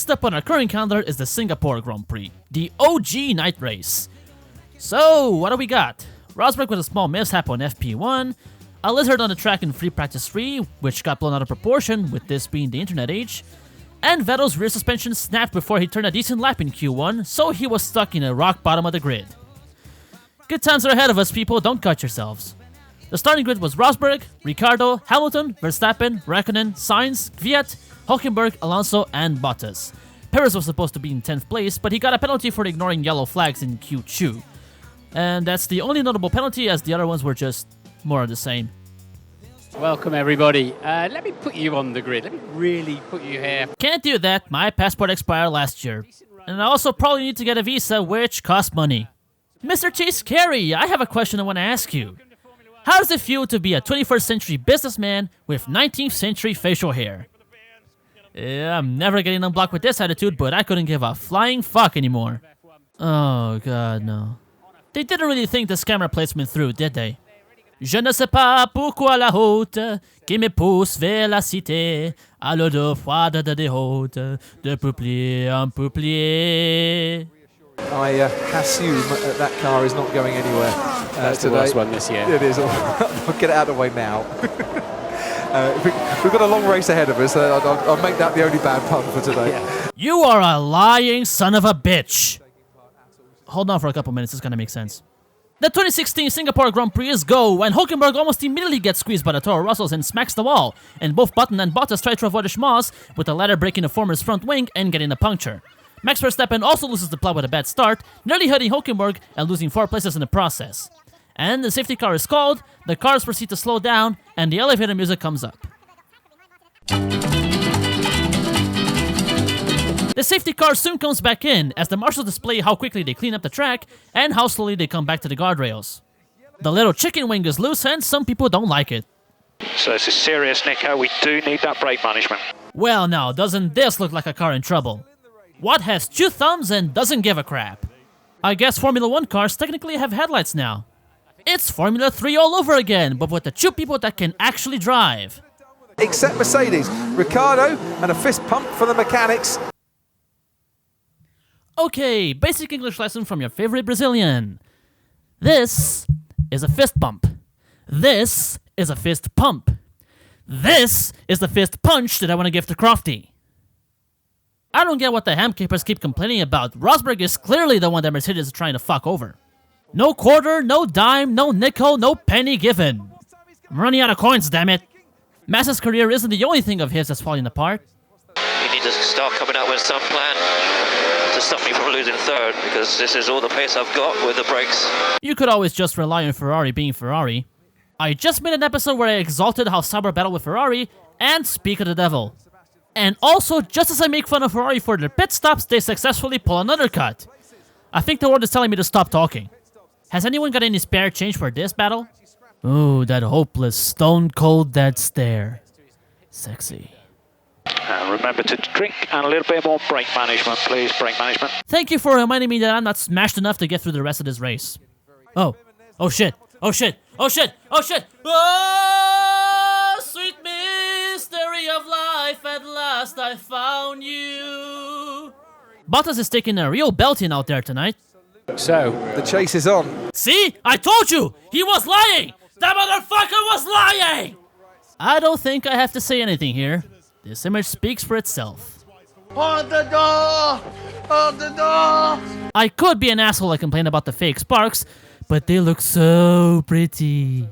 Next up on our current calendar is the Singapore Grand Prix, the OG night race. So, what do we got? Rosberg with a small mishap on FP1, a lizard on the track in Free Practice 3, which got blown out of proportion with this being the internet age, and Vettel's rear suspension snapped before he turned a decent lap in Q1, so he was stuck in the rock bottom of the grid. Good times are ahead of us, people, don't cut yourselves. The starting grid was Rosberg, Ricciardo, Hamilton, Verstappen, Raikkonen, Sainz, Kvyat, Hülkenberg, Alonso, and Bottas. Perez was supposed to be in 10th place, but he got a penalty for ignoring yellow flags in Q2. And that's the only notable penalty, as the other ones were just more of the same. Welcome everybody. Let me put you on the grid. Let me really put you here. Can't do that, my passport expired last year. And I also probably need to get a visa, which costs money. Mr. Chase Carey, I have a question I want to ask you. How does it feel to be a 21st century businessman with 19th century facial hair? Yeah, I'm never getting unblocked with this attitude, but I couldn't give a flying fuck anymore. Oh god, no. They didn't really think this camera placement through, did they? Je ne sais pas pourquoi la route qui me pousse vers la cité à l'eau de froide de haute de peuplier en peuplier. I assume that car is not going anywhere That's today. the worst one this year. It is. I'll get it out of the way now. We've got a long race ahead of us. I'll make that the only bad pun for today. Yeah. You are a lying son of a bitch. Hold on for a couple minutes, it's gonna make sense. The 2016 Singapore Grand Prix is go, and Hülkenberg almost immediately gets squeezed by the Toro Rossos and smacks the wall, and both Button and Bottas try to avoid a schmoz, with the latter breaking the former's front wing and getting a puncture. Max Verstappen also loses the plot with a bad start, nearly hitting Hülkenberg and losing 4 places in the process. And the safety car is called, the cars proceed to slow down, and the elevator music comes up. The safety car soon comes back in, as the marshals display how quickly they clean up the track and how slowly they come back to the guardrails. The little chicken wing is loose and some people don't like it. So this is serious, Nico. We do need that brake management. Well now, doesn't this look like a car in trouble? What has 2 thumbs and doesn't give a crap? I guess Formula 1 cars technically have headlights now. It's Formula 3 all over again, but with the 2 people that can actually drive. Except Mercedes. Ricciardo and a fist pump for the mechanics. Okay, basic English lesson from your favorite Brazilian. This is a fist bump. This is a fist pump. This is the fist punch that I want to give to Crofty. I don't get what the hamkeepers keep complaining about. Rosberg is clearly the one that Mercedes is trying to fuck over. No quarter, no dime, no nickel, no penny given. I'm running out of coins, damn it. Massa's career isn't the only thing of his that's falling apart. You need to start coming up with some plan to stop me from losing third, because this is all the pace I've got with the brakes. You could always just rely on Ferrari being Ferrari. I just made an episode where I exalted how Sauber battled with Ferrari, and speak of the devil. And also, just as I make fun of Ferrari for their pit stops, they successfully pull an undercut. I think the world is telling me to stop talking. Has anyone got any spare change for this battle? Ooh, that hopeless, stone-cold dead stare. Sexy. Remember to drink and a little bit more brake management, please. Brake management. Thank you for reminding me that I'm not smashed enough to get through the rest of this race. Oh shit, oh shit, oh shit, oh shit! Oh, sweet mystery of life, at last I found you. Bottas is taking a real belting out there tonight. So, The chase is on. See? I told you! He was lying! That motherfucker was lying! I don't think I have to say anything here. This image speaks for itself. Hold the door! Hold the door! I could be an asshole and complain about the fake sparks, but they look so pretty.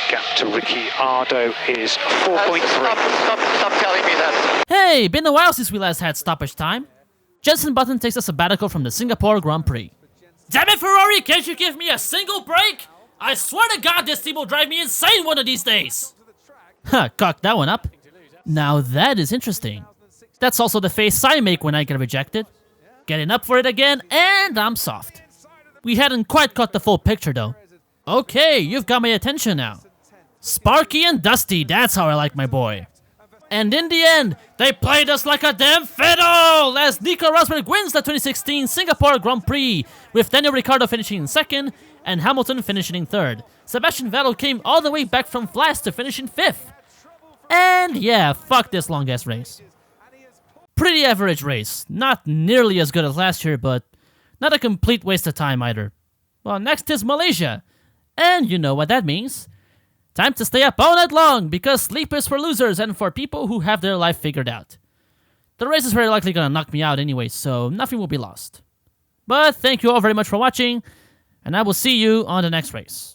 Gap to Ricciardo is 4.3. Stop telling me that. Hey, been a while since we last had stoppage time. Jenson Button takes a sabbatical from the Singapore Grand Prix. Damn it, Ferrari, can't you give me a single break? I swear to God this team will drive me insane one of these days. Huh, cock that one up. Now that is interesting. That's also the face I make when I get rejected. Getting up for it again, and I'm soft. We hadn't quite caught the full picture though. Okay, you've got my attention now. Sparky and Dusty, that's how I like my boy. And in the end, they played us like a damn fiddle as Nico Rosberg wins the 2016 Singapore Grand Prix, with Daniel Ricciardo finishing in second and Hamilton finishing in third. Sebastian Vettel came all the way back from last to finish in fifth. And yeah, fuck this long-ass race. Pretty average race. Not nearly as good as last year, but not a complete waste of time either. Well, next is Malaysia. And you know what that means. Time to stay up all night long, because sleep is for losers and for people who have their life figured out. The race is very likely going to knock me out anyway, so nothing will be lost. But thank you all very much for watching, and I will see you on the next race.